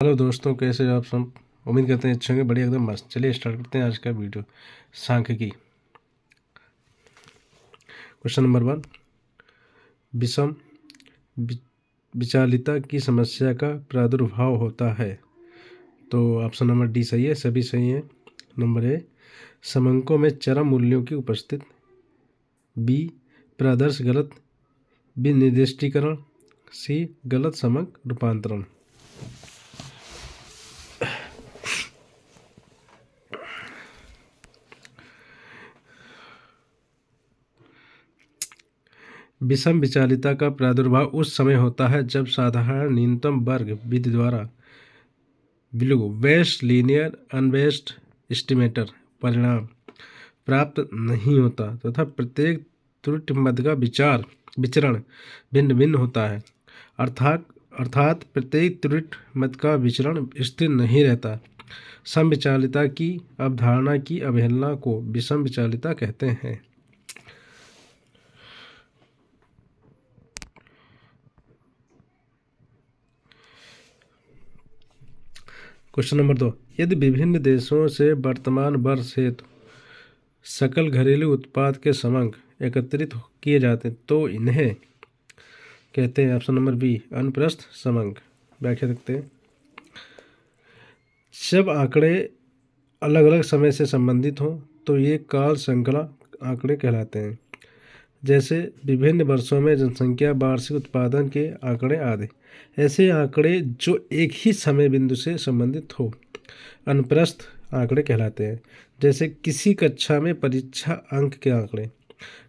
Hello दोस्तों, कैसे हो आप सब। उम्मीद करते हैं अच्छे होंगे, बढ़िया एकदम मस्त। चलिए स्टार्ट करते हैं आज का वीडियो। सांख्यिकी। Question number 1। विषम विचालिता की समस्या का प्रादुर्भाव होता है। तो ऑप्शन नंबर डी सही है, सभी सही है। नंबर ए, समंकों में चरम मूल्यों की उपस्थिति। बी, प्रादर्श गलत विनिर्दिष्टीकरण। सी, गलत समंक रूपांतरण। विषम विचालिता का प्रादुर्भाव उस समय होता है जब साधारण न्यूनतम वर्ग विधि द्वारा बेस्ट लीनियर अनबेस्ड एस्टिमेटर परिणाम प्राप्त नहीं होता तथा प्रत्येक त्रुटि मद का विचरण भिन्न भिन्न होता है। अर्थात प्रत्येक त्रुटि मद का विचरण स्थिर नहीं रहता। समविचालिता की अवधारणा की अवहेलना को विषम विचालिता कहते हैं। Question number 2। यदि विभिन्न देशों से वर्तमान वर्ष हेतु सकल घरेलू उत्पाद के समंक एकत्रित किए जाते तो इन्हें कहते हैं ऑप्शन नंबर बी, अनुप्रस्थ समंक। व्याख्या देखते हैं। जब आंकड़े अलग अलग समय से संबंधित हों तो ये काल श्रृंखला आंकड़े कहलाते हैं, जैसे विभिन्न वर्षों में जनसंख्या, वार्षिक उत्पादन के आंकड़े आदि। ऐसे आंकड़े जो एक ही समय बिंदु से संबंधित हो अनुप्रस्थ आंकड़े कहलाते हैं, जैसे किसी कक्षा में परीक्षा अंक के आंकड़े,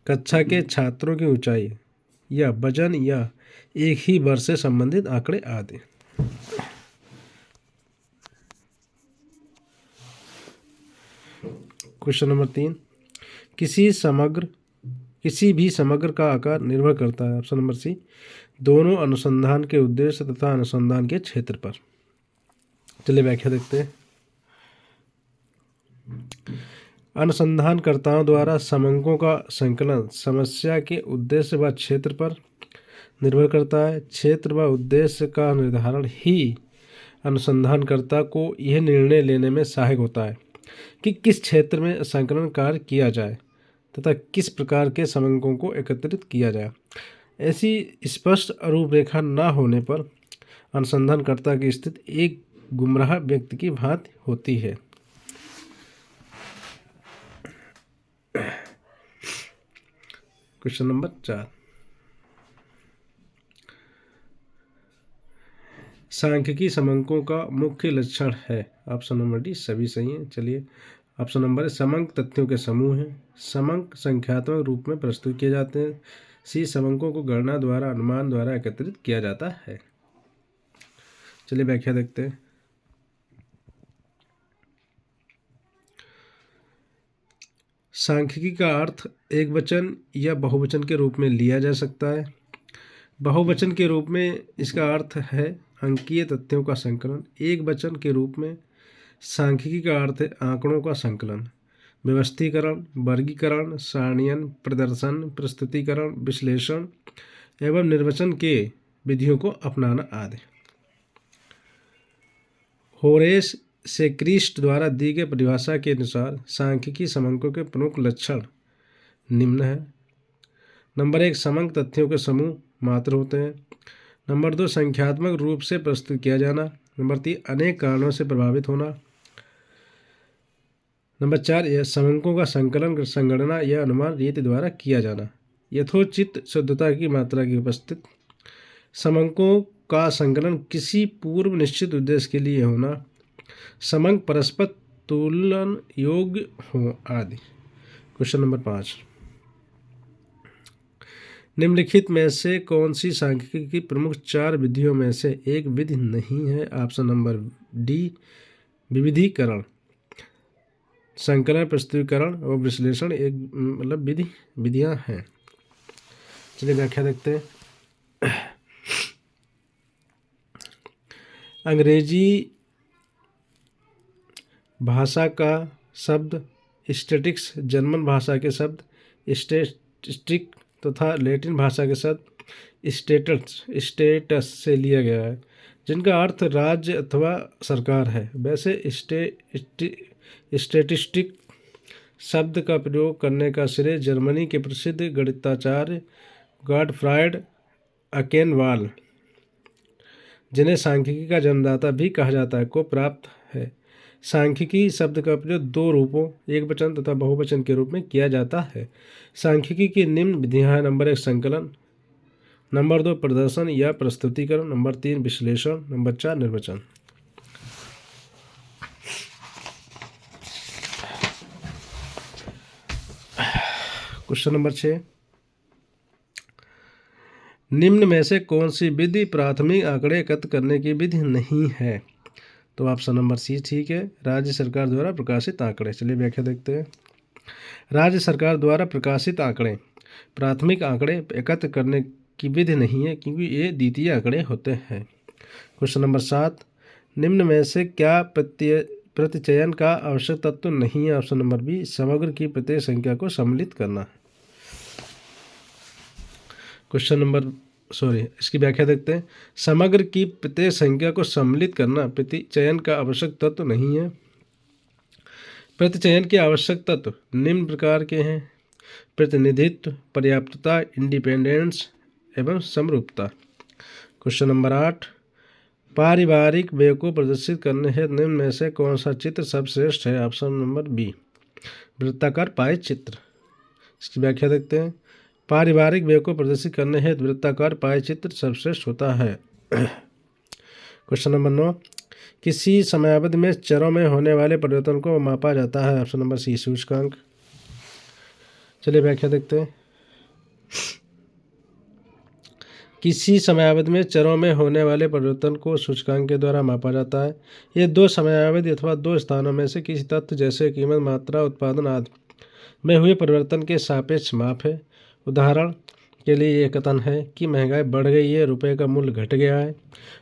कक्षा के छात्रों की ऊंचाई या वजन या एक ही वर्ष से संबंधित आंकड़े आदि। Question number 3। किसी भी समग्र का आकार निर्भर करता है ऑप्शन नंबर सी, दोनों अनुसंधान के उद्देश्य तथा अनुसंधान के क्षेत्र पर। चलिए व्याख्या देखते हैं। अनुसंधानकर्ताओं द्वारा समंकों का संकलन समस्या के उद्देश्य व क्षेत्र पर निर्भर करता है। क्षेत्र व उद्देश्य का निर्धारण ही अनुसंधानकर्ता को यह निर्णय लेने में सहायक होता है कि किस क्षेत्र में संकलन कार्य किया जाए तथा किस प्रकार के समंकों को एकत्रित किया जाए। ऐसी स्पष्ट रूपरेखा न होने पर अनुसंधानकर्ता की स्थिति एक गुमराह व्यक्ति की भांति होती है। Question number 4। सांख्यिकी समंकों का मुख्य लक्षण है ऑप्शन नंबर डी, सभी सही है। चलिए ऑप्शन नंबर ए, समंक तथ्यों के समूह हैं। समंक संख्यात्मक रूप में प्रस्तुत किए जाते हैं। सी, समंकों को गणना द्वारा अनुमान द्वारा एकत्रित किया जाता है। चलिए व्याख्या देखते हैं। सांख्यिकी का अर्थ एक वचन या बहुवचन के रूप में लिया जा सकता है। बहुवचन के रूप में इसका अर्थ है अंकीय तथ्यों का संकलन। एक वचन के रूप में सांख्यिकी का अर्थ है आंकड़ों का संकलन, व्यवस्थीकरण, वर्गीकरण, सारणीयन, प्रदर्शन, प्रस्तुतिकरण, विश्लेषण एवं निर्वचन के विधियों को अपनाना आदि। होरेस से क्रिस्ट द्वारा दी गई परिभाषा के अनुसार सांख्यिकी समंकों के प्रमुख लक्षण निम्न है। नंबर 1, समंक तथ्यों के समूह मात्र होते हैं। नंबर 2, संख्यात्मक रूप से प्रस्तुत किया जाना। नंबर 3, अनेक कारणों से प्रभावित होना। नंबर 4, यह समंकों का संकलन, संगणना या अनुमान रीति द्वारा किया जाना। यथोचित शुद्धता की मात्रा की उपस्थिति। समंकों का संकलन किसी पूर्व निश्चित उद्देश्य के लिए होना। समंक परस्पर तुलन योग्य हो आदि। Question number 5। निम्नलिखित में से कौन सी सांख्यिकी की प्रमुख 4 विधियों में से एक विधि नहीं है ऑप्शन नंबर डी, विविधीकरण। संकलन, प्रस्तुतीकरण और विश्लेषण एक विधियां हैं। चलिए व्याख्या देखते हैं। अंग्रेजी भाषा का शब्द स्टैटिक्स, जर्मन भाषा के शब्द स्टैटिस्टिक तथा लैटिन भाषा के शब्द स्टेटस से लिया गया है। जिनका अर्थ राज्य अथवा सरकार है। वैसे स्टेटिस्टिक शब्द का प्रयोग करने का श्रेय जर्मनी के प्रसिद्ध गणिताचार्य गॉटफ्राइड अकेनवाल, जिन्हें सांख्यिकी का जन्मदाता भी कहा जाता है, को प्राप्त है। सांख्यिकी शब्द का प्रयोग दो रूपों, एकवचन तथा बहुवचन के रूप में किया जाता है। सांख्यिकी की निम्न विधियां हैं। नंबर 1 संकलन, नंबर 2 प्रदर्शन या प्रस्तुतिकरण, नंबर 3 विश्लेषण, नंबर 4 निर्वचन। क्वेश्चन नंबर 6, निम्न में से कौन सी विधि प्राथमिक आंकड़े एकत्र करने की विधि नहीं है? तो ऑप्शन नंबर सी ठीक है, राज्य सरकार द्वारा प्रकाशित आंकड़े। चलिए व्याख्या देखते हैं। राज्य सरकार द्वारा प्रकाशित आंकड़े प्राथमिक आंकड़े एकत्र करने की विधि नहीं है, क्योंकि ये द्वितीय आंकड़े होते हैं। क्वेश्चन नंबर 7, निम्न में से क्या प्रतिचयन का आवश्यक तत्व नहीं है? ऑप्शन नंबर बी समग्र की प्रत्येक संख्या को सम्मिलित करना। इसकी व्याख्या देखते हैं। समग्र की प्रत्येक संख्या को सम्मिलित करना प्रतिचयन का आवश्यक तत्व नहीं है। प्रतिचयन के आवश्यक तत्व निम्न प्रकार के हैं: प्रतिनिधित्व, पर्याप्तता, इंडिपेंडेंस एवं समरूपता। क्वेश्चन नंबर 8, पारिवारिक व्यय को प्रदर्शित करने हेतु निम्न में से कौन सा चित्र सर्वश्रेष्ठ है? ऑप्शन नंबर बी वृत्ताकार पाई चित्र। इसकी व्याख्या देखते हैं। पारिवारिक व्यय को प्रदर्शित करने हेतु वृत्ताकार पाई चित्र सर्वश्रेष्ठ होता है। क्वेश्चन नंबर 9, किसी समयावधि में चरों में होने वाले परिवर्तन को मापा जाता है? ऑप्शन नंबर सी सूचकांक। चलिए व्याख्या देखते हैं। किसी समयावधि में चरों में होने वाले परिवर्तन को सूचकांक के द्वारा मापा जाता है। ये दो समयावधि अथवा दो स्थानों में से किसी तत्व जैसे कीमत, मात्रा, उत्पादन आदि में हुए परिवर्तन के सापेक्ष माप है। उदाहरण के लिए ये कथन है कि महंगाई बढ़ गई है, रुपये का मूल्य घट गया है,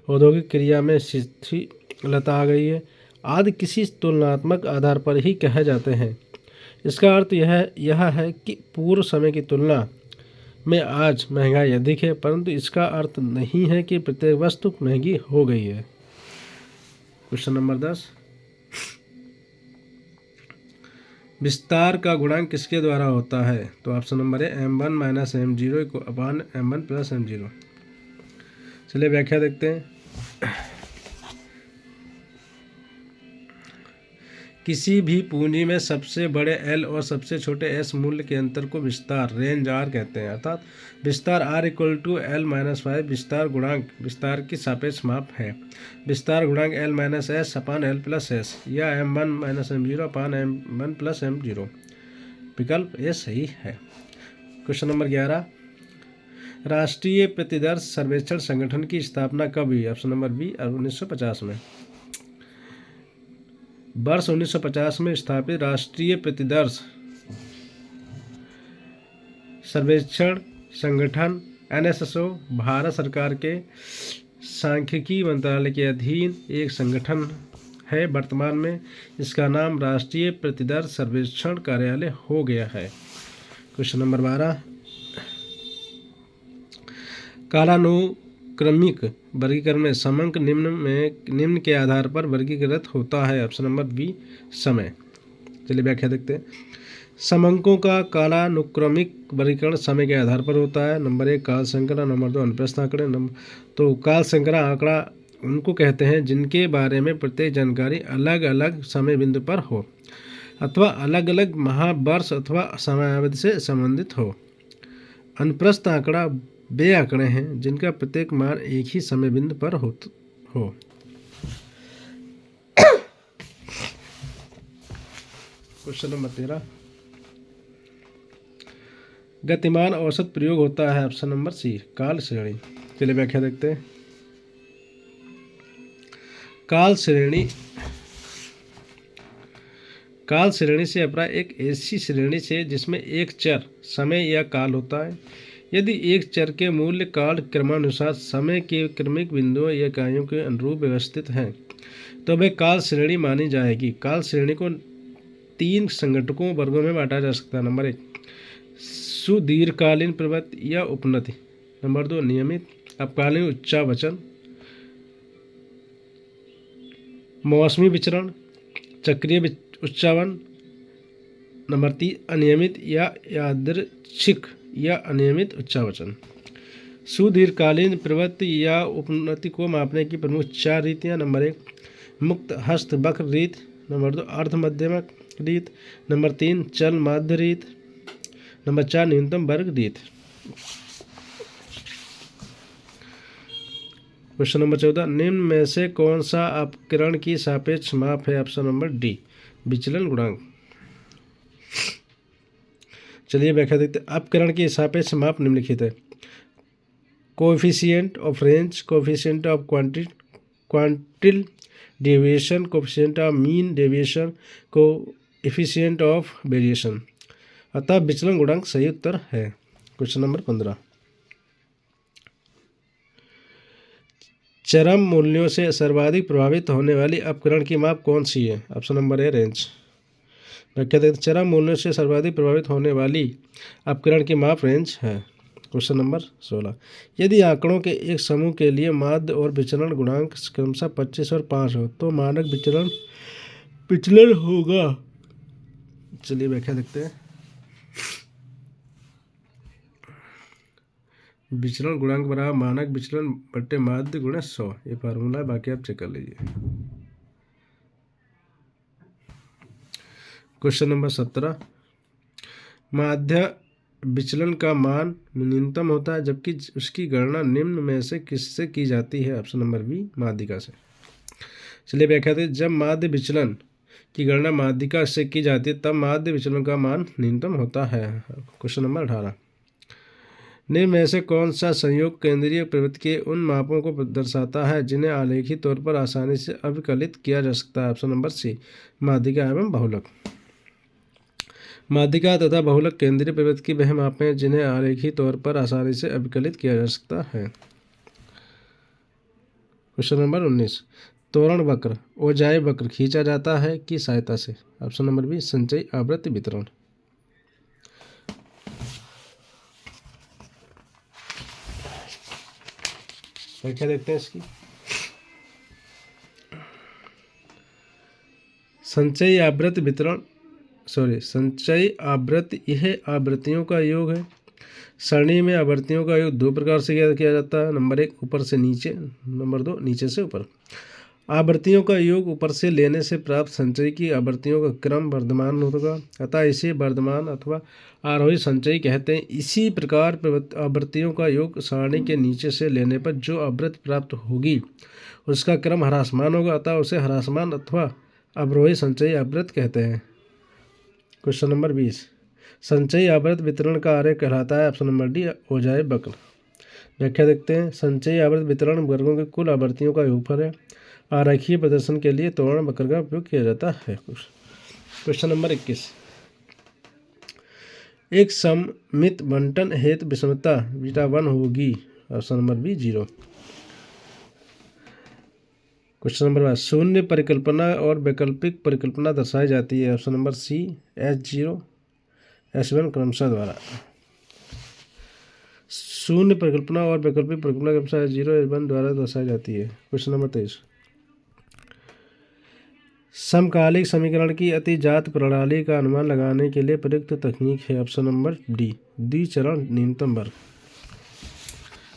औद्योगिक क्रिया में शिथिलता आ गई है आदि किसी तुलनात्मक आधार पर ही कहे जाते हैं। इसका अर्थ यह है कि पूर्व समय की तुलना में आज महंगाई अधिक है, परंतु इसका अर्थ नहीं है कि प्रत्येक वस्तु महंगी हो गई है। क्वेश्चन नंबर 10, विस्तार का गुणांक किसके द्वारा होता है? तो ऑप्शन नंबर है m1 माइनस m0 अपान m1 प्लस m0। चलिए व्याख्या देखते हैं। किसी भी पूंजी में सबसे बड़े L और सबसे छोटे S मूल्य के अंतर को विस्तार रेंज R कहते हैं। अर्थात विस्तार R = L-5 विस्तार गुणांक विस्तार की सापेक्ष माप है। विस्तार गुणांक L-S अपान L+S या m1 - m0 अपान m1 + m0। विकल्प ये सही है। क्वेश्चन नंबर 11, राष्ट्रीय प्रतिदर्श सर्वेक्षण संगठन की स्थापना कब हुई? ऑप्शन नंबर बी 1950 में। वर्ष 1950 में स्थापित राष्ट्रीय प्रतिदर्श सर्वेक्षण संगठन NSSO भारत सरकार के सांख्यिकी मंत्रालय के अधीन एक संगठन है। वर्तमान में इसका नाम राष्ट्रीय प्रतिदर्श सर्वेक्षण कार्यालय हो गया है। क्वेश्चन नंबर 12, कालानुक्रमिक वर्गीकरण में समंक निम्न के आधार पर वर्गीकृत होता है। ऑप्शन नंबर बी समय। चलिए व्याख्या देखते हैं। समंकों का कालानुक्रमिक वर्गीकरण समय के आधार पर होता है। नंबर 1 काल संख्या, नंबर 2 अनुप्रस्थ आंकड़े। तो काल संख्या आंकड़ा उनको कहते हैं जिनके बारे में प्रत्येक जानकारी अलग अलग समय बिंदु पर हो अथवा अलग अलग महावर्ष अथवा समयावधि से संबंधित हो। अनुप्रस्थ आंकड़ा वे आंकड़े हैं जिनका प्रत्येक मान एक ही समय बिंदु पर हो। क्वेश्चन नंबर 13, गतिमान औसत प्रयोग होता है। ऑप्शन नंबर सी काल श्रेणी। चलिए व्याख्या देखते हैं। काल श्रेणी से अभिप्राय एक ऐसी श्रेणी से जिसमें एक चर समय या काल होता है। यदि एक चर के मूल्य काल क्रमानुसार समय के क्रमिक बिंदुओं या इकाइयों के अनुरूप व्यवस्थित हैं तो वह काल श्रेणी मानी जाएगी। काल श्रेणी को 3 संघटकों वर्गों में बांटा जा सकता है। नंबर 1 सुदीर्घकालीन प्रवृत्ति या उपनति। नंबर 2 नियमित अल्पकालीन उच्चावचन मौसमी विचरण, चक्रीय उच्चावन। नंबर 3 अनियमित या यादृच्छिक या अनियमित उच्चावचन। सुदीर्घकालीन प्रवृत्ति या उपनति को मापने की प्रमुख 4 रीतियाँ। नंबर 1 मुक्त हस्त वक्र रीत। नंबर 2 अर्ध मध्यमक रीत। नंबर 3 चल माध्य रीत। नंबर 4 न्यूनतम वर्ग रीत। क्वेश्चन नंबर 14 निम्न में से कौन सा अपकरण की सापेक्ष माप है? ऑप्शन नंबर डी विचलन गुणांक। चलिए व्याख्या देखते हैं। अपकरण की सापेक्ष माप निम्नलिखित है। Coefficient of range, coefficient of quartile deviation, coefficient of mean deviation, coefficient of variation. अतः विचलन गुणांक सही उत्तर है। क्वेश्चन नंबर 15 चरम मूल्यों से सर्वाधिक प्रभावित होने वाली अपकरण की माप कौन सी है? ऑप्शन नंबर ए रेंज। व्याख्या देखते हैं। चरम मूल्यों से सर्वाधिक प्रभावित होने वाली अपकरण की माप रेंज है। क्वेश्चन नंबर 16 यदि आंकड़ों के एक समूह के लिए माध्य और विचलन गुणांक क्रमशः 25 और 5 हो तो मानक विचलन होगा। चलिए व्याख्या देखते हैं। विचलन गुणांक बराबर मानक विचलन बट्टे माध्य गुणा 100। ये फार्मूला है, बाकी आप चेक कर लीजिए। क्वेश्चन नंबर 17 माध्य विचलन का मान न्यूनतम होता है जबकि उसकी गणना निम्न में से किससे की जाती है? ऑप्शन नंबर बी माध्यिका से। चलिए व्याख्या दें। जब माध्य विचलन की गणना माध्यिका से की जाती है तब माध्य विचलन का मान न्यूनतम होता है। क्वेश्चन नंबर 18 निम्न में से कौन सा संयोग केंद्रीय प्रवृत्ति के उन मापों को दर्शाता है जिन्हें आलेखी तौर पर आसानी से अभिकलित किया जा सकता है? ऑप्शन नंबर सी माध्यिका एवं बहुलक। माध्यिका तथा बहुलक केंद्रीय प्रवृत्ति की वह मापें हैं जिन्हें आलेखी तौर पर आसानी से अभिकलित किया जा सकता है। क्वेश्चन नंबर 19 त्वरण वक्र ओजाई वक्र खींचा जाता है की सहायता से? ऑप्शन नंबर बी संचयी आवृत्ति वितरण। व्याख्या देखते हैं इसकी। संचयी आवृत्ति वितरण संचयी आवृत्ति यह आवृत्तियों का योग है। सरणी में आवृत्तियों का योग 2 प्रकार से किया जाता है। नंबर 1 ऊपर से नीचे, नंबर 2 नीचे से ऊपर। आवृत्तियों का योग ऊपर से लेने से प्राप्त संचयी की आवृत्तियों का क्रम वर्धमान होगा, अतः इसे वर्धमान अथवा आरोही संचयी कहते हैं। इसी प्रकार आवृत्तियों का योग सारणी के नीचे से लेने पर जो आवृत्ति प्राप्त होगी उसका क्रम ह्रासमान होगा, अतः उसे ह्रासमान अथवा अवरोही संचयी आवृत्ति कहते हैं। क्वेश्चन नंबर 20 संचयी आवृत्ति वितरण का आरेख कहलाता है? ऑप्शन नंबर डी ओजाई वक्र। व्याख्या देखते हैं। संचयी आवृत्ति वितरण वर्गों के कुल आवृत्तियों का योगफल है। आरेखीय प्रदर्शन के लिए त्वरण वक्र का उपयोग किया जाता है। क्वेश्चन नंबर 21 एक सममित बंटन हेतु विषमता बीटा 1 होगी। Option number B 0। Question number 22 शून्य परिकल्पना और वैकल्पिक परिकल्पना दर्शाई जाती है। ऑप्शन नंबर सी H0 H1 क्रमशः द्वारा। शून्य परिकल्पना और वैकल्पिक परिकल्पना क्रमशः H0 H1 द्वारा दर्शाई जाती है। क्वेश्चन नंबर 23 समकालिक समीकरण की अतिजात प्रणाली का अनुमान लगाने के लिए प्रयुक्त तकनीक है। ऑप्शन नंबर डी द्विचरण न्यूनतम वर्ग।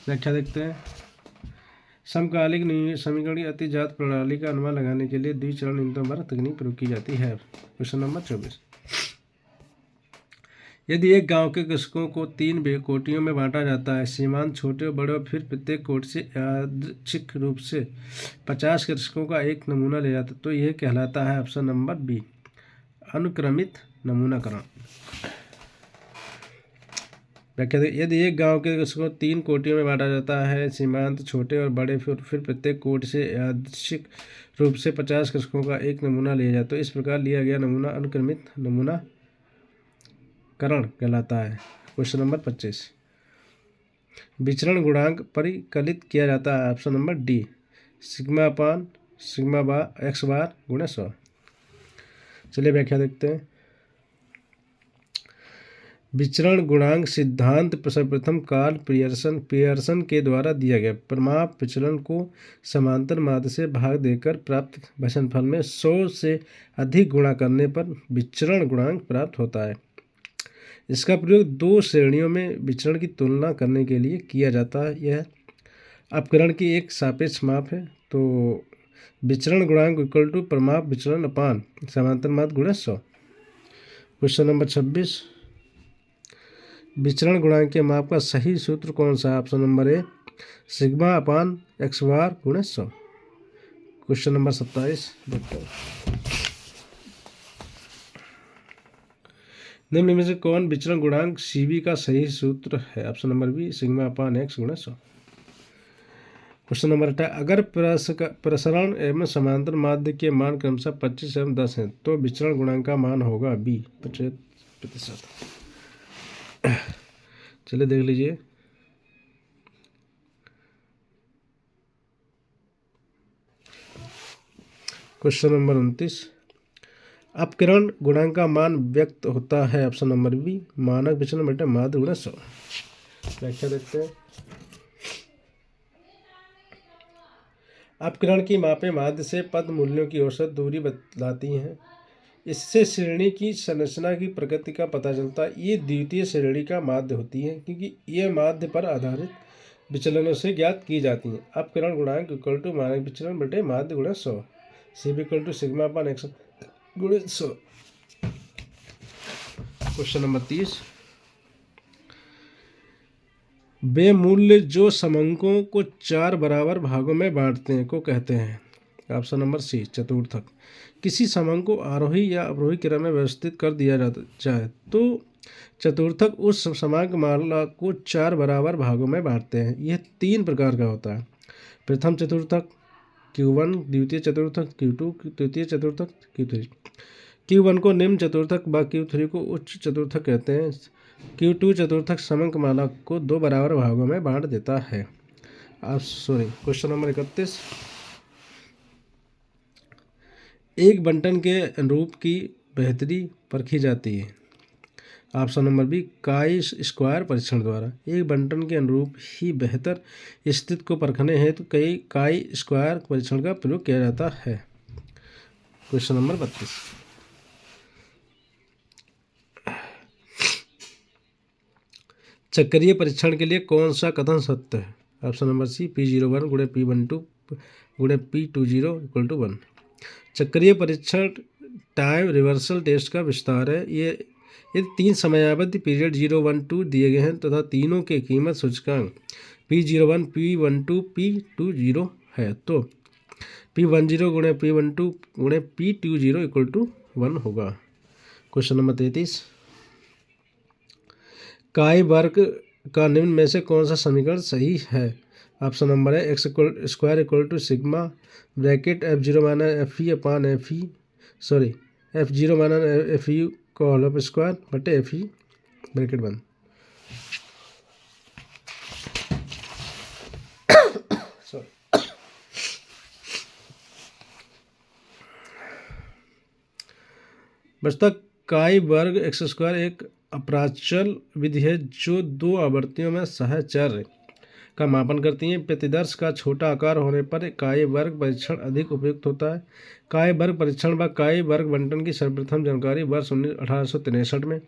व्याख्या देखते हैं। समकालिक समीकरण की अतिजात प्रणाली का अनुमान लगाने के लिए द्विचरण न्यूनतम वर्ग तकनीक प्रयोग की जाती है। क्वेश्चन नंबर 24 यदि एक गांव के कृषकों को 3 कोटियों में बांटा जाता है, सीमांत छोटे और बड़े, और फिर प्रत्येक कोटि से यादृच्छिक रूप से 50 कृषकों का एक नमूना ले जाता है तो यह कहलाता है? ऑप्शन नंबर बी अनुक्रमित नमूनाकरण। व्याख्या यदि एक गांव के कृषकों को 3 कोटियों में बांटा जाता है, सीमांत छोटे और बड़े, फिर प्रत्येक कोटि से यादृच्छिक रूप से 50 कृषकों का एक नमूना लिया जाए तो इस प्रकार लिया गया नमूना अनुक्रमित नमूनाकरण कहलाता है। क्वेश्चन नंबर 25 विचरण गुणांक परिकलित किया जाता है। Option number D sigma upon sigma bar X bar गुणा 100। चलिए व्याख्या देखते हैं। विचरण गुणांक सिद्धांत सर्वप्रथम कार्ल पियर्सन के द्वारा दिया गया। परिमाप विचलन को समांतर माध्य से भाग देकर प्राप्त भाषणफल में 100 से अधिक गुणा करने पर विचरण गुणांक प्राप्त होता है। इसका प्रयोग दो श्रेणियों में विचरण की तुलना करने के लिए किया जाता है। यह अपकरण की एक सापेक्ष माप है। तो विचरण गुणांक इक्वल टू परिमाप विचलन अपान समांतर माध्य गुणा 100। क्वेश्चन नंबर 26, विचरण गुणांक के माप का सही सूत्र कौन सा है? Option number A sigma upon X bar गुणा 100। क्वेश्चन नंबर 27, निम्न में से कौन विचरण गुणांक सीबी का सही सूत्र है? Option number B sigma upon X गुणा 100। क्वेश्चन नंबर 28, अगर प्रसरण एवं समांतर माध्य के मान क्रमशः 25 एवं 10 हैं तो विचरण गुणांक का मान होगा बी 50%। चलिए देख लीजिए। क्वेश्चन नंबर 29, अपकरण गुणांक का मान व्यक्त होता है। ऑप्शन नंबर बी मानक विचलन बटे माध्य गुणा 100। व्याख्या देखते हैं। अपकरण की मापें माध्य से पद मूल्यों की औसत दूरी बतलाती हैं। इससे श्रेणी की संरचना की प्रकृति का पता चलता है। ये द्वितीय श्रेणी का माध्य होती है क्योंकि ये माध्य पर आधारित विचलनों से ज्ञात की जाती हैं। अपकरण गुणांक इक्वल टू मानक विचलन बटे माध्य गुणा 100। C B equal to sigma upon X गुणा 100। क्वेश्चन नंबर 30, वे मूल्य जो समंकों को 4 बराबर भागों में बांटते हैं को कहते हैं। ऑप्शन नंबर सी चतुर्थक। किसी समंक को आरोही या अवरोही क्रम में व्यवस्थित कर दिया जाए तो चतुर्थक उस समांक माला को 4 बराबर भागों में बांटते हैं। यह 3 प्रकार का होता है। प्रथम चतुर्थक Q1, द्वितीय चतुर्थक Q2, तृतीय चतुर्थक Q3। Q1 को निम्न चतुर्थक व Q3 को उच्च चतुर्थक कहते हैं। Q2 चतुर्थक समंक माला को 2 बराबर भागों में बांट देता है। क्वेश्चन नंबर 31, एक बंटन के अनुरूप की बेहतरी परखी जाती है। Option number B chi square परीक्षण द्वारा। एक बंटन के अनुरूप ही बेहतर स्थिति को परखने हेतु कई काई स्क्वायर परीक्षण का प्रयोग किया जाता है। क्वेश्चन नंबर 32, चक्रीय परीक्षण के लिए कौन सा कथन सत्य है? ऑप्शन नंबर सी P01 गुणे P12 गुणे P20 इक्वल टू 1। चक्रीय परीक्षण टाइम रिवर्सल टेस्ट का विस्तार है। ये 3 समयावधि पीरियड 0, 1, 2 दिए गए हैं तथा तीनों के कीमत सूचकांक P01, P12, P20 है तो P10 गुणे P12 गुणे P20 इक्वल टू 1 होगा। क्वेश्चन नंबर 33, काई वर्ग का निम्न में से कौन सा समीकरण सही है? ऑप्शन नंबर है X square equal to sigma bracket F0 minus F E upon F E F0 minus F E का होल ऑफ स्क्वायर बटे एफ ई ब्रैकेट बंद। बचता काई वर्ग एक्स स्क्वायर एक अपराचल विधि है जो 2 आवृत्तियों में सहचर्य का मापन करती है। प्रतिदर्श का छोटा आकार होने पर काई वर्ग परीक्षण अधिक उपयुक्त होता है। काई वर्ग परीक्षण व काई वर्ग बंटन की सर्वप्रथम जानकारी वर्ष 1863 में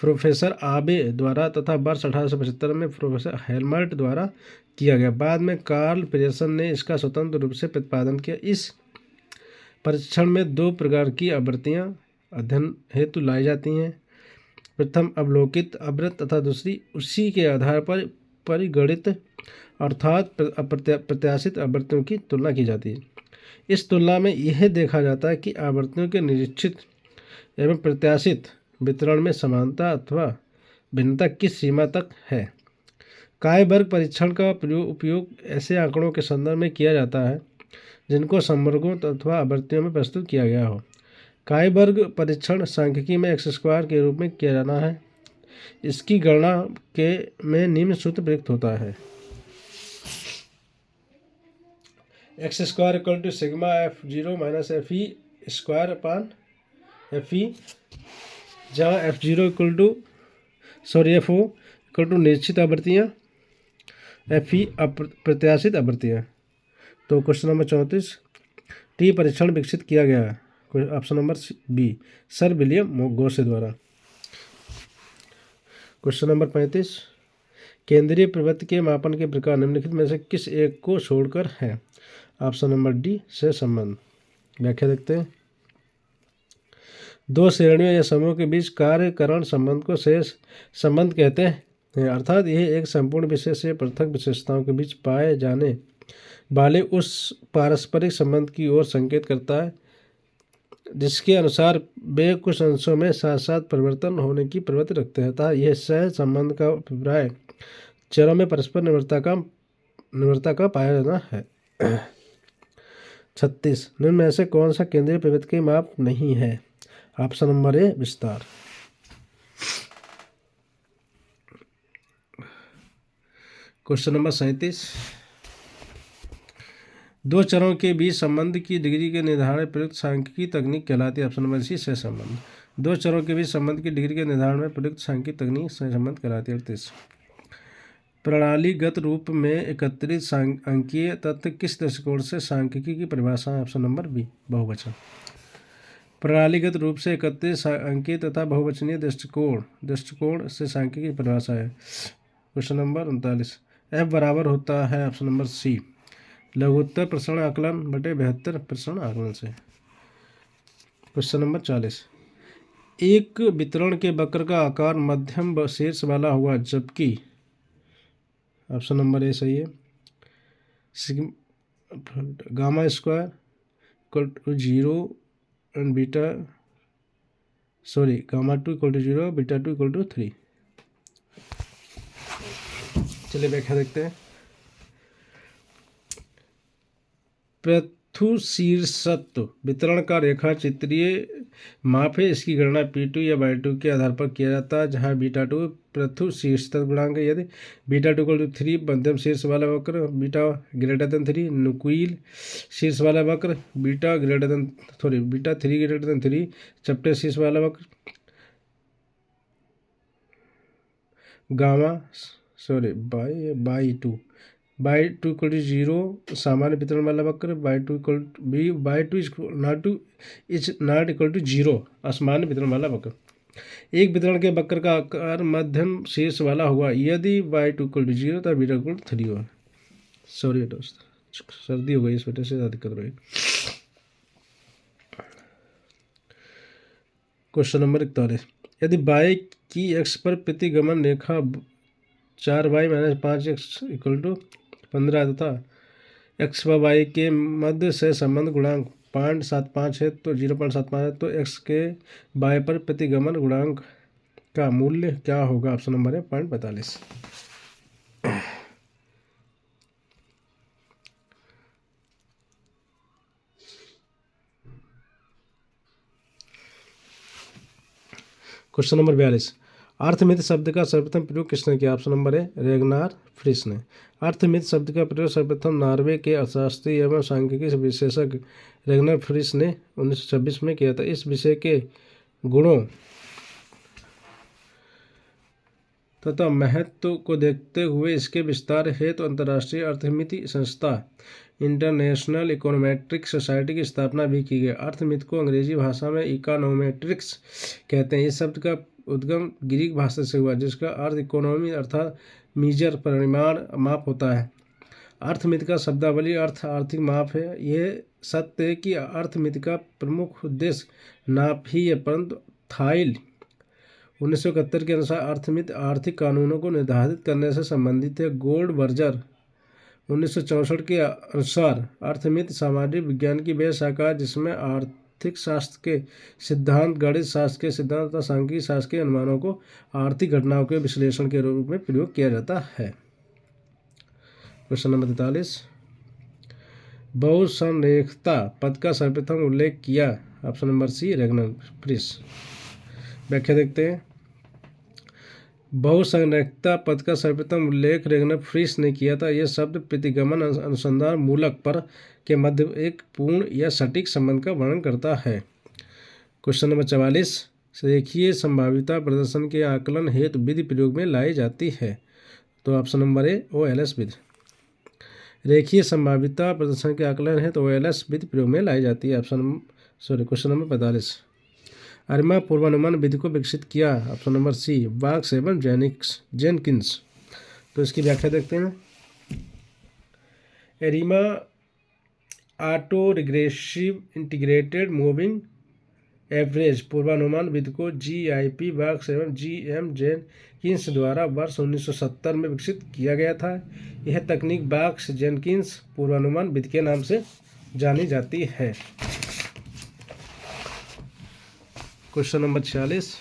प्रोफेसर आबे द्वारा तथा वर्ष 1875 में प्रोफेसर हेल्मर्ट द्वारा किया गया। बाद में कार्ल पियर्सन ने इसका स्वतंत्र रूप से प्रतिपादन किया। इस परीक्षण में 2 प्रकार की आवृत्तियाँ अध्ययन हेतु लाई जाती हैं। प्रथम अवलोकित आवृत्ति तथा दूसरी उसी के आधार पर परिगणित अर्थात प्रत्याशित आवृत्तियों की तुलना की जाती है। इस तुलना में यह देखा जाता है कि आवृत्तियों के निरीक्षित एवं प्रत्याशित वितरण में समानता अथवा भिन्नता किस सीमा तक है। काई वर्ग परीक्षण का उपयोग ऐसे आंकड़ों के संदर्भ में किया जाता है जिनको समवर्गों अथवा आवृत्तियों में प्रस्तुत किया गया हो। काई वर्ग परीक्षण सांख्यिकी में एक्स स्क्वायर के रूप में किया जाना है। इसकी गणना में निम्न सूत्र प्रयुक्त होता है। X square equal to sigma F0 minus F E square upon F E, जहाँ F0 equal to sorry F O equal to निश्चित आवृत्तियाँ, एफ ई अप्रत्याशित आवृत्तियाँ। तो क्वेश्चन नंबर 34, टी परीक्षण विकसित किया गया है, option number B sir William Gosset द्वारा। क्वेश्चन नंबर 35, केंद्रीय प्रवृत्ति के मापन के प्रकार निम्नलिखित में से किस एक को छोड़कर है, ऑप्शन नंबर डी से संबंध। व्याख्या देखते हैं। दो श्रेणियों या समूह के बीच कार्यकरण संबंध को शेष संबंध कहते हैं, अर्थात यह एक संपूर्ण विषय से पृथक विशेषताओं के बीच पाए जाने वाले उस पारस्परिक संबंध की ओर संकेत करता है जिसके अनुसार वे कुछ अंशों में साथ साथ परिवर्तन होने की प्रवृत्ति रखते हैं, अतः यह सह संबंध का अभिप्राय चरों में परस्पर निर्भरता का पाया जाना है। 36, निम्न में से कौन सा केंद्रीय प्रवृत्ति के माप नहीं है, ऑप्शन नंबर ए विस्तार। क्वेश्चन नंबर 37, दो चरों के बीच संबंध की डिग्री के निर्धारण प्रयुक्त सांख्यिकी तकनीक कहलाती है, ऑप्शन नंबर सी से संबंध। दो चरों के बीच संबंध की डिग्री के निर्धारण में प्रयुक्त सांख्यिकी तकनीक से संबंध कहलाती है। 38, प्रणालीगत रूप में एकत्रित अंकीय तत्व किस दृष्टिकोण से सांख्यिकी की परिभाषा है, ऑप्शन नंबर बी बहुवचन। प्रणालीगत रूप से एकत्रित अंकीय तथा बहुवचनीय दृष्टिकोण से सांख्यिकी की परिभाषा है। क्वेश्चन नंबर 39, एफ बराबर होता है, ऑप्शन नंबर सी लघुत्तर प्रसरण आकलन बटे बेहतर प्रसरण आकलन से। क्वेश्चन नंबर 40, एक वितरण के वक्र का आकार मध्यम शीर्ष वाला हुआ जबकि, ऑप्शन नंबर ए सही है, gamma square equal to 0 and beta gamma 2 equal to 0 beta 2 equal to 3। चलिए व्याख्या देखते हैं। पृथुशीर्षत्व वितरण का रेखा चित्रीय माप है, इसकी गणना P2 या Y2 के आधार पर किया जाता है, जहां बीटा 2 पृथुशीर्षत्व गुणांक है। यदि बीटा 2 इक्वल टू 3 मध्यम शीर्ष वाला वक्र, बीटा ग्रेटर देन 3 नुकील शीर्ष वाला वक्र, बीटा 3 ग्रेटर देन 3 चपटे शीर्ष वाला वक्र, gamma by two equal to 0 सामान्य वितरण वाला वक्र, y2 is not equal to 0 असामान्य वितरण वाला वक्र। एक वितरण के वक्र का आकार मध्यम शीर्ष वाला हुआ यदि y2 इक्वल टू 0 तथा बीटा इक्वल टू 3 हो। सॉरी दोस्त, सर्दी हो गई, इस वजह से ज़्यादा दिक्कत रही। क्वेश्चन नंबर 41, यदि y की x पर प्रतिगमन रेखा 4y - 5x इक्वल टू 15 तथा x व y के मध्य से संबंध गुणांक 0.75 है तो 0.75 है तो x के y पर प्रतिगमन गुणांक का मूल्य क्या होगा, ऑप्शन नंबर है 0.45। क्वेश्चन नंबर 42, अर्थमित शब्द का सर्वप्रथम प्रयोग किसने किया, ऑप्शन नंबर है रेगनार फ्रिस ने। अर्थमित शब्द का प्रयोग सर्वप्रथम नॉर्वे के अर्थशास्त्री एवं सांख्यिकी विशेषज्ञ रेगनार फ्रिस ने 1926 में किया था। इस विषय के गुणों तथा महत्व को देखते हुए इसके विस्तार हेतु अंतर्राष्ट्रीय अर्थमिति संस्था इंटरनेशनल इकोनोमेट्रिक सोसाइटी की स्थापना भी की गई। अर्थमित को अंग्रेजी भाषा में इकोनोमेट्रिक्स कहते हैं। इस शब्द का उद्गम ग्रीक भाषा से हुआ जिसका अर्थ इकोनॉमी अर्थात मीजर परिमाण माप होता है। अर्थमित का शब्दावली अर्थ आर्थिक माप है। यह सत्य है कि अर्थमित का प्रमुख उद्देश्य नाप ही है, परंतु थाइल 1971 के अनुसार अर्थमित आर्थिक कानूनों को निर्धारित करने से संबंधित है। गोल्डबर्गर 1964 के अनुसार अर्थमित सामाजिक विज्ञान की वह शाखा है जिसमें आर्थिक शास्त्र के सिद्धांत, गणित शास्त्र के सिद्धांत तथा सांख्यिकी शास्त्र के अनुमानों को आर्थिक घटनाओं के विश्लेषण के रूप में प्रयोग किया जाता है। क्वेश्चन नंबर 43, बहुसंरेखता पद का सर्वप्रथम उल्लेख किया, ऑप्शन नंबर सी रेगनार फ्रिस। व्याख्या देखते हैं। बहुसंरेखता पद का सर्वप्रथम उल्लेख रेगनार फ्रिस ने किया था। यह शब्द प्रतिगमन अनुसंधान मूलक पर के मध्य एक पूर्ण या सटीक संबंध का वर्णन करता है। क्वेश्चन नंबर 44, रेखीय संभाव्यता प्रदर्शन के आकलन हेतु विधि प्रयोग में लाई जाती है? तो ऑप्शन नंबर ए OLS विधि। रेखीय संभाव्यता प्रदर्शन के आकलन हेतु OLS विधि प्रयोग में लाई जाती है। Question number 45। अरिमा पूर्वानुमान विधि को विकसित किया? ऑप्शन नंबर सी बाक्स एवं जेनकिंस। तो इसकी व्याख्या देखते हैं। ARIMA auto regressive integrated moving average पूर्वानुमान विधि को GIP बाक्स एवं GM जेनकिंस द्वारा वर्ष 1970 में विकसित किया गया था। यह तकनीक बाक्स जेनकिंस पूर्वानुमान विधि के नाम से जानी जाती है। Question number 46।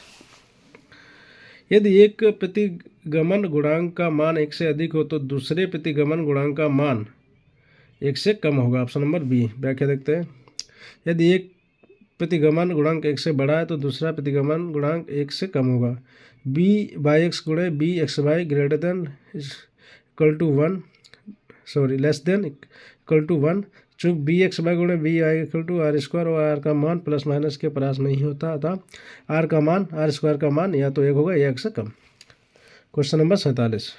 यदि एक प्रतिगमन गुणांक का मान 1 से अधिक हो तो दूसरे प्रतिगमन गुणांक का मान 1 से कम होगा। Option number B. व्याख्या देखते हैं। यदि एक प्रतिगमन गुणांक 1 से बड़ा है तो दूसरा प्रतिगमन गुणांक 1 से कम होगा। B/x गुणे BXY greater than equal to 1 less than equal to 1। चूँकि BXY गुणे BY इक्वल टू R² और R का मान प्लस माइनस के परास नहीं होता था। R का मान R² का मान या तो 1 होगा या 1 से कम। Question number 47।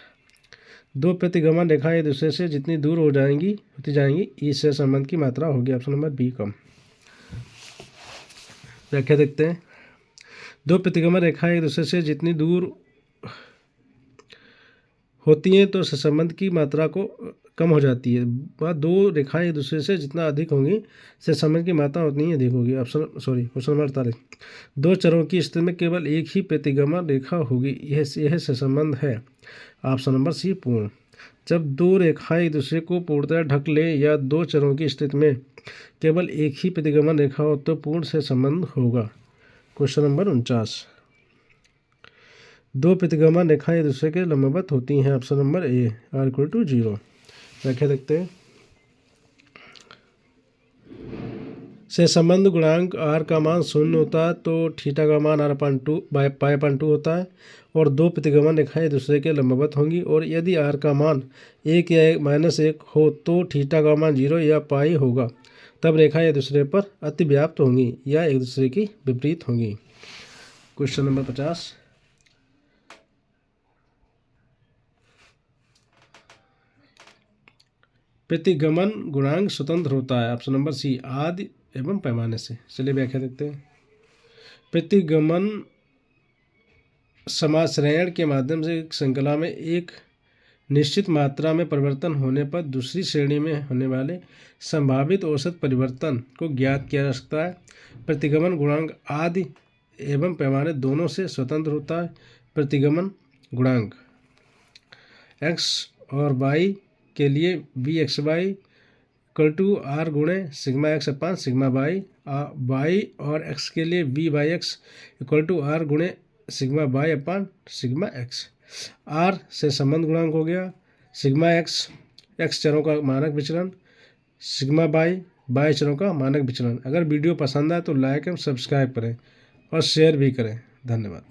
दो प्रतिगमन रेखाएं एक दूसरे से जितनी दूर होती जाएंगी इससे संबंध की मात्रा होगी। ऑप्शन नंबर बी कम। व्याख्या देखते हैं। दो प्रतिगमन रेखाएं एक दूसरे से जितनी दूर होती हैं तो सहसंबंध की मात्रा को कम हो जाती है। वह दो रेखाएं एक दूसरे से जितना अधिक होंगी सहसंबंध की मात्रा उतनी ही अधिक होगी। Question number 48। दो चरों की स्थिति में केवल एक ही प्रतिगमन रेखा होगी, यह सहसंबंध है। ऑप्शन नंबर सी पूर्ण। जब दो रेखाएं एक दूसरे को पूर्णतः ढक ले या दो चरों की स्थिति में केवल एक ही प्रतिगमन रेखा हो तो पूर्ण सहसंबंध होगा। Question number 49। दो प्रतिगमन रेखाएं एक दूसरे के लंबवत होती हैं। ऑप्शन नंबर ए R=0। व्याख्या देखते हैं। सहसंबंध गुणांक R का मान 0 होता है तो थीटा का मान R/2 होता है और दो प्रतिगमन रेखाएं एक दूसरे के लंबवत होंगी। और यदि R का मान 1 या -1 हो तो थीटा का मान 0 या पाई होगा। तब रेखाएं एक दूसरे पर अतिव्याप्त होंगी या एक दूसरे की विपरीत होंगी। Question number 50। प्रतिगमन गुणांक स्वतंत्र होता है। ऑप्शन नंबर सी आदि एवं पैमाने से। चलिए व्याख्या देखते हैं। प्रतिगमन समाश्रयण के माध्यम से एक श्रृंखला में एक निश्चित मात्रा में परिवर्तन होने पर दूसरी श्रेणी में होने वाले संभावित औसत परिवर्तन को ज्ञात किया जा सकता है। प्रतिगमन गुणांक आदि एवं पैमाने दोनों से स्वतंत्र होता है। प्रतिगमन गुणांक x और y के लिए BXY इक्वल टू R गुणे सिग्मा x अपान सिग्मा y और x के लिए BYX इक्वल टू R गुणे सिग्मा y अपान सिग्मा x। R से संबंध गुणांक हो गया, सिग्मा x चरों का मानक विचलन, सिग्मा y चरों का मानक विचलन। अगर वीडियो पसंद आए तो लाइक एवं सब्सक्राइब करें और शेयर भी करें। धन्यवाद।